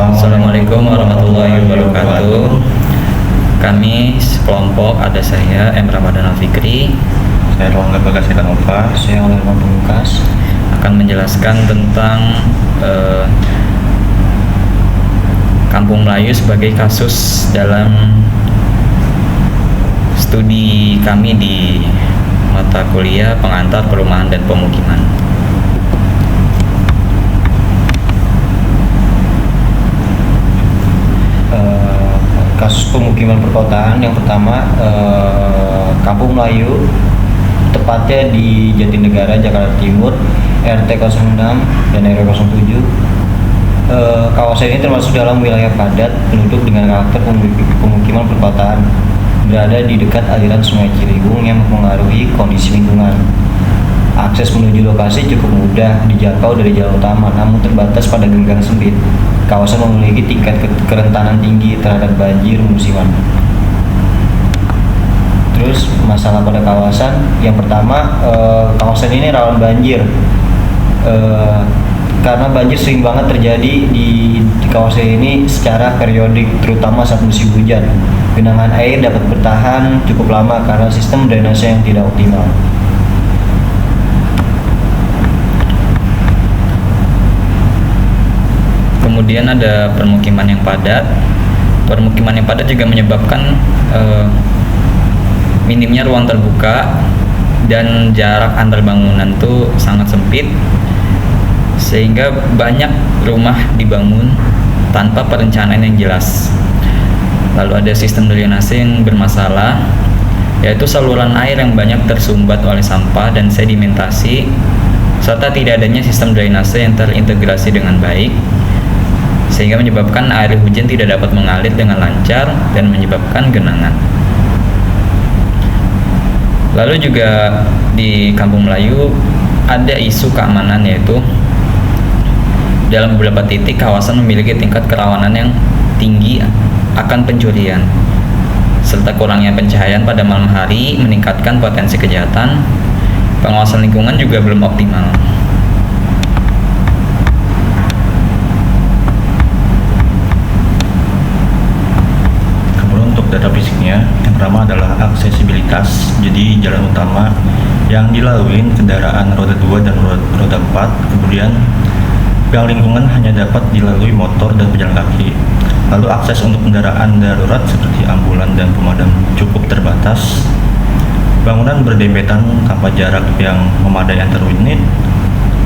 Assalamualaikum warahmatullahi wabarakatuh. Kami sekelompok, ada saya M. Ramadan Al-Fikri, saya Rangga Bagasekanova, saya Oleh Pamungkas, akan menjelaskan tentang Kampung Melayu sebagai kasus dalam studi kami di mata kuliah pengantar perumahan dan pemukiman. Kasus pemukiman perkotaan yang pertama, Kampung Melayu, tepatnya di Jatinegara, Jakarta Timur, RT 06 dan RW 07. Kawasan ini termasuk dalam wilayah padat penduduk dengan karakter pemukiman perkotaan, berada di dekat aliran Sungai Ciliwung yang mempengaruhi kondisi lingkungan. Akses menuju lokasi cukup mudah dijangkau dari jalan utama, namun terbatas pada genggang sempit. Kawasan memiliki tingkat kerentanan tinggi terhadap banjir musiman. Terus masalah pada kawasan, yang pertama, kawasan ini rawan banjir. Karena banjir sering banget terjadi di kawasan ini secara periodik, terutama saat musim hujan. Genangan air dapat bertahan cukup lama karena sistem drainase yang tidak optimal. Kemudian ada permukiman yang padat. Permukiman yang padat juga menyebabkan minimnya ruang terbuka dan jarak antar bangunan tuh sangat sempit, sehingga banyak rumah dibangun tanpa perencanaan yang jelas. Lalu ada sistem drainase yang bermasalah, yaitu saluran air yang banyak tersumbat oleh sampah dan sedimentasi, serta tidak adanya sistem drainase yang terintegrasi dengan baik, sehingga menyebabkan air hujan tidak dapat mengalir dengan lancar dan menyebabkan genangan. Lalu juga di Kampung Melayu ada isu keamanan, yaitu dalam beberapa titik kawasan memiliki tingkat kerawanan yang tinggi akan pencurian, serta kurangnya pencahayaan pada malam hari meningkatkan potensi kejahatan. Pengawasan lingkungan juga belum optimal. Data fisiknya, yang pertama adalah aksesibilitas. Jadi jalan utama yang dilalui kendaraan roda 2 dan roda 4. Kemudian gang lingkungan hanya dapat dilalui motor dan pejalan kaki. Lalu akses untuk kendaraan darurat seperti ambulan dan pemadam cukup terbatas. Bangunan berdempetan tanpa jarak yang memadai antar unit,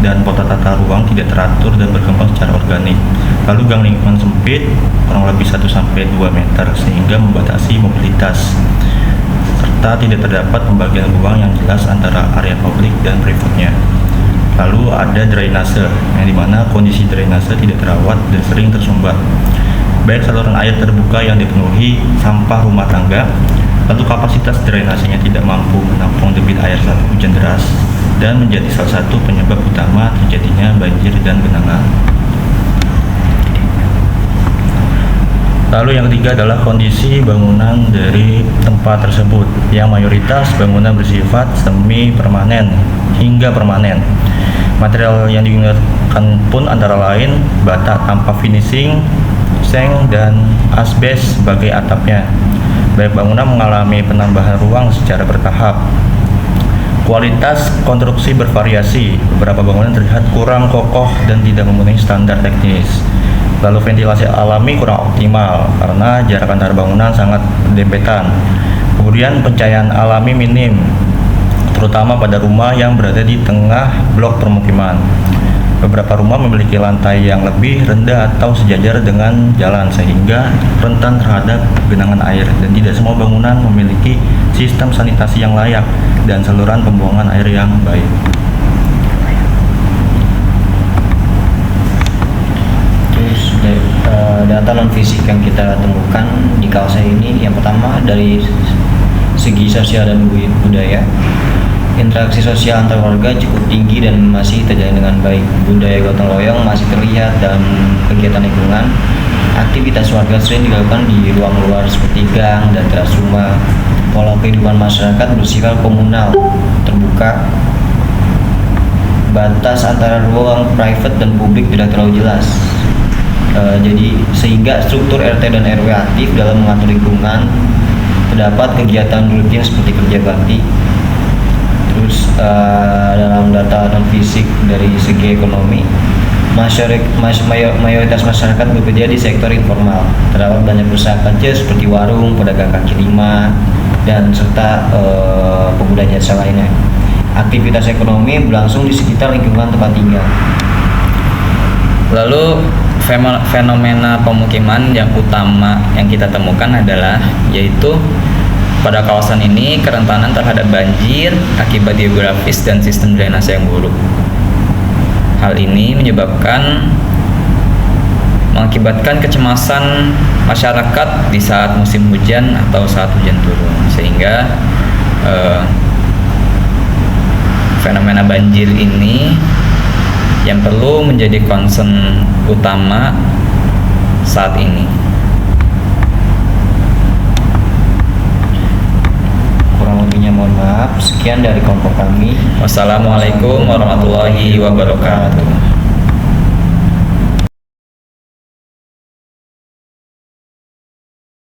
dan tata ruang tidak teratur dan berkembang secara organik. Lalu gang lingkungan sempit, kurang lebih 1-2 meter, sehingga membatasi mobilitas, serta tidak terdapat pembagian ruang yang jelas antara area publik dan private-nya. Lalu ada drainase, yang dimana kondisi drainase tidak terawat dan sering tersumbat. Baik saluran air terbuka yang dipenuhi sampah rumah tangga, lalu kapasitas drainasenya tidak mampu menampung debit air saat hujan deras, dan menjadi salah satu penyebab utama terjadinya banjir dan genangan. Lalu yang ketiga adalah kondisi bangunan dari tempat tersebut, yang mayoritas bangunan bersifat semi permanen hingga permanen. Material yang digunakan pun antara lain bata tanpa finishing, seng, dan asbes sebagai atapnya. Baik bangunan mengalami penambahan ruang secara bertahap. Kualitas konstruksi bervariasi, beberapa bangunan terlihat kurang kokoh dan tidak memenuhi standar teknis. Lalu ventilasi alami kurang optimal karena jarak antar bangunan sangat berdempetan. Kemudian pencahayaan alami minim, terutama pada rumah yang berada di tengah blok permukiman. Beberapa rumah memiliki lantai yang lebih rendah atau sejajar dengan jalan, sehingga rentan terhadap genangan air, dan tidak semua bangunan memiliki sistem sanitasi yang layak dan saluran pembuangan air yang baik. Terus data non fisik yang kita temukan di kawasan ini, yang pertama dari segi sosial dan budaya. Interaksi sosial antar warga cukup tinggi dan masih terjalin dengan baik. Budaya gotong royong masih terlihat dalam kegiatan lingkungan. Aktivitas warga sering dilakukan di ruang luar seperti gang dan teras rumah. Pola kehidupan masyarakat bersifat komunal, terbuka. Batas antara ruang private dan publik tidak terlalu jelas. Jadi sehingga struktur RT dan RW aktif dalam mengatur lingkungan, terdapat kegiatan rutin seperti kerja bakti. Terus dalam data non fisik dari segi ekonomi, mayoritas masyarakat bekerja di sektor informal. Terdapat banyak usaha kecil seperti warung, pedagang kaki lima, dan serta pengguna jasa lainnya. Aktivitas ekonomi berlangsung di sekitar lingkungan tempat tinggal. Lalu fenomena pemukiman yang utama yang kita temukan adalah yaitu pada kawasan ini kerentanan terhadap banjir akibat geografis dan sistem drainase yang buruk. Hal ini mengakibatkan kecemasan masyarakat di saat musim hujan atau saat hujan turun, sehingga fenomena banjir ini yang perlu menjadi concern utama saat ini. Kurang lebihnya mohon maaf. Sekian dari kelompok kami. Wassalamualaikum warahmatullahi wabarakatuh.